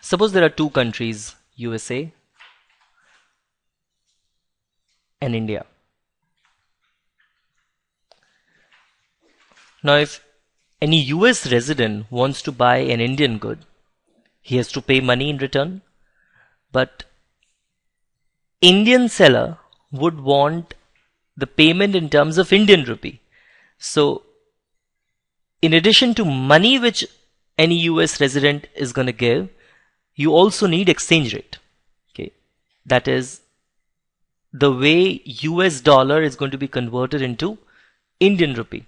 Suppose there are two countries, USA and India. Now, if any US resident wants to buy an Indian good, he has to pay money in return, but Indian seller would want the payment in terms of Indian rupee. So, in addition to money which any US resident is going to give, you also need exchange rate. Okay, that is the way US dollar is going to be converted into Indian rupee.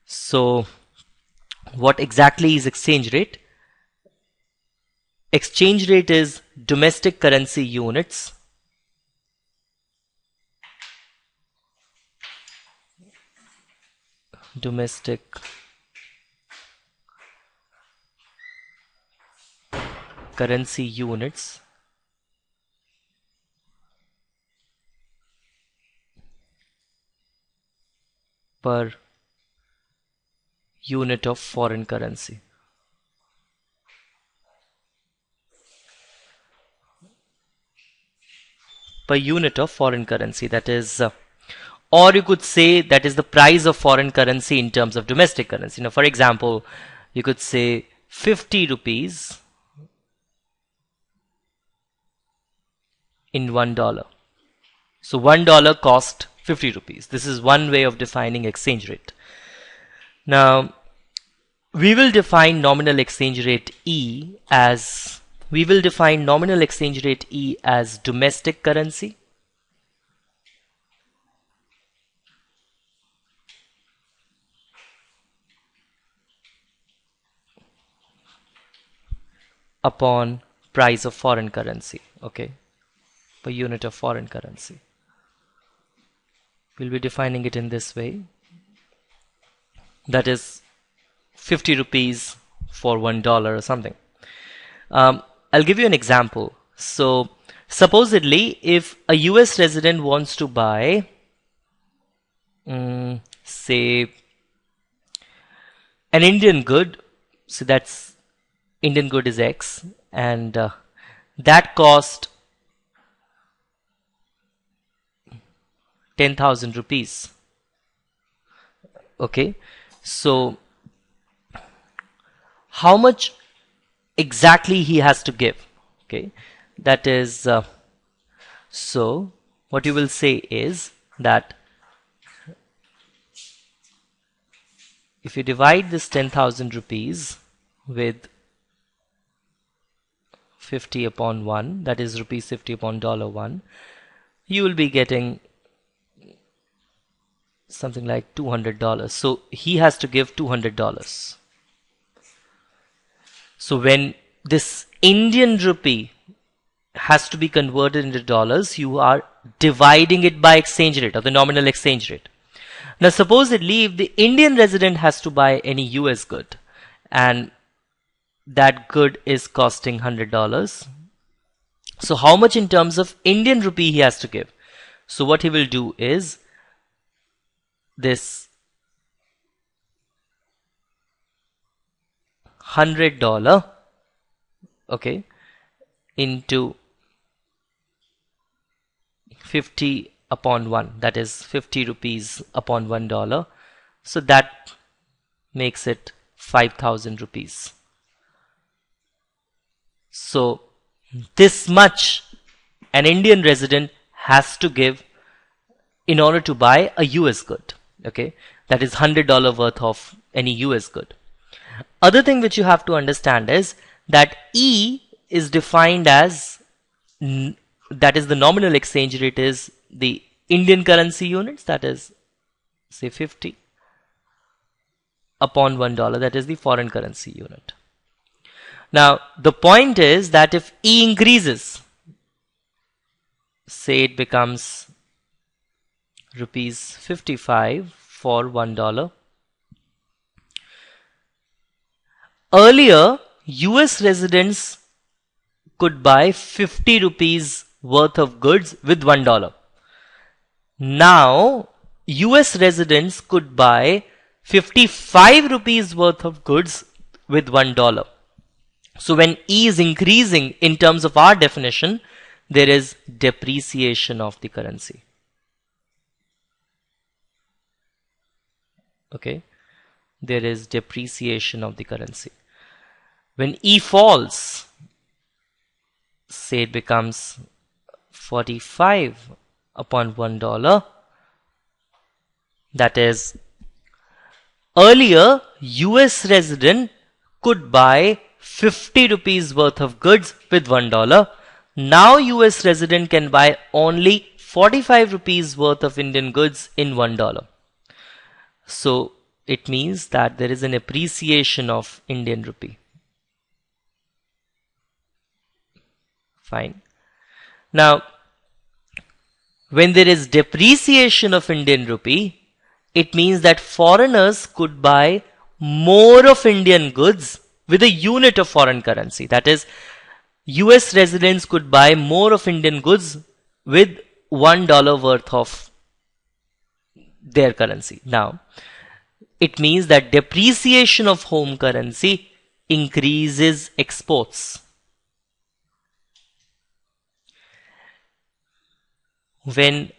So, what exactly is exchange rate? Exchange rate is domestic currency units domestic currency units per unit of foreign currency. Per unit of foreign currency, that is, or you could say that is the price of foreign currency in terms of domestic currency. Now, for example, you could say 50 rupees in $1. So $1 cost 50 rupees. This is one way of defining exchange rate. Now, we will define nominal exchange rate E as domestic currency upon price of foreign currency, okay, per unit of foreign currency. We'll be defining it in this way. That is 50 rupees for $1 or something. I'll give you an example. So supposedly if a US resident wants to buy say an Indian good, so that's Indian good is X, and that cost 10,000 rupees. Okay, so how much exactly he has to give? Okay, that is so what you will say is that if you divide this 10,000 rupees with 50 upon 1, that is rupees 50 upon $1, you will be getting something like $200. So he has to give $200. So when this Indian rupee has to be converted into dollars, you are dividing it by exchange rate or the nominal exchange rate. Now supposedly if the Indian resident has to buy any US good and that good is costing $100, so how much in terms of Indian rupee he has to give? So what he will do is this $100, okay, into 50 upon 1, that is 50 rupees upon $1, so that makes it 5,000 rupees. So this much an Indian resident has to give in order to buy a US good, okay, that is $100 worth of any US good. Other thing which you have to understand is that E is defined as, that is the nominal exchange rate is the Indian currency units, that is say 50 upon $1, that is the foreign currency unit. Now the point is that if E increases, say it becomes rupees 55 for $1. Earlier, US residents could buy 50 rupees worth of goods with $1. Now, US residents could buy 55 rupees worth of goods with $1. So when E is increasing in terms of our definition, there is depreciation of the currency. Okay, there is depreciation of the currency. When E falls, say it becomes 45 upon $1, that is, earlier US resident could buy 50 rupees worth of goods with $1. Now US resident can buy only 45 rupees worth of Indian goods in $1. So it means that there is an appreciation of Indian rupee. Fine. Now, when there is depreciation of Indian rupee, it means that foreigners could buy more of Indian goods with a unit of foreign currency. That is, US residents could buy more of Indian goods with $1 worth of their currency. Now, it means that depreciation of home currency increases exports. When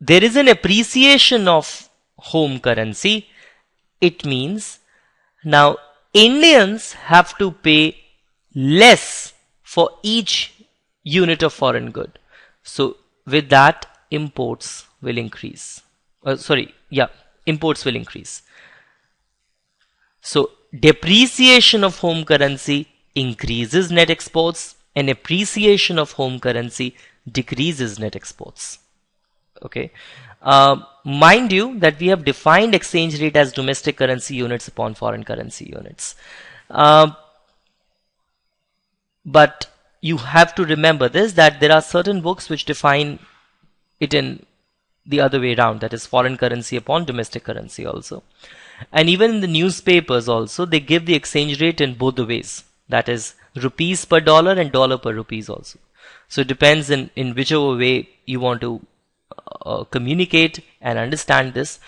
there is an appreciation of home currency, it means now Indians have to pay less for each unit of foreign good. So with that, imports will increase. Imports will increase. So depreciation of home currency increases net exports, and appreciation of home currency decreases net exports. Okay. Mind you that we have defined exchange rate as domestic currency units upon foreign currency units. But you have to remember this, that there are certain books which define it in the other way around, that is foreign currency upon domestic currency also. And even in the newspapers also, they give the exchange rate in both the ways, that is rupees per dollar and dollar per rupees also. So it depends in whichever way you want to communicate and understand this.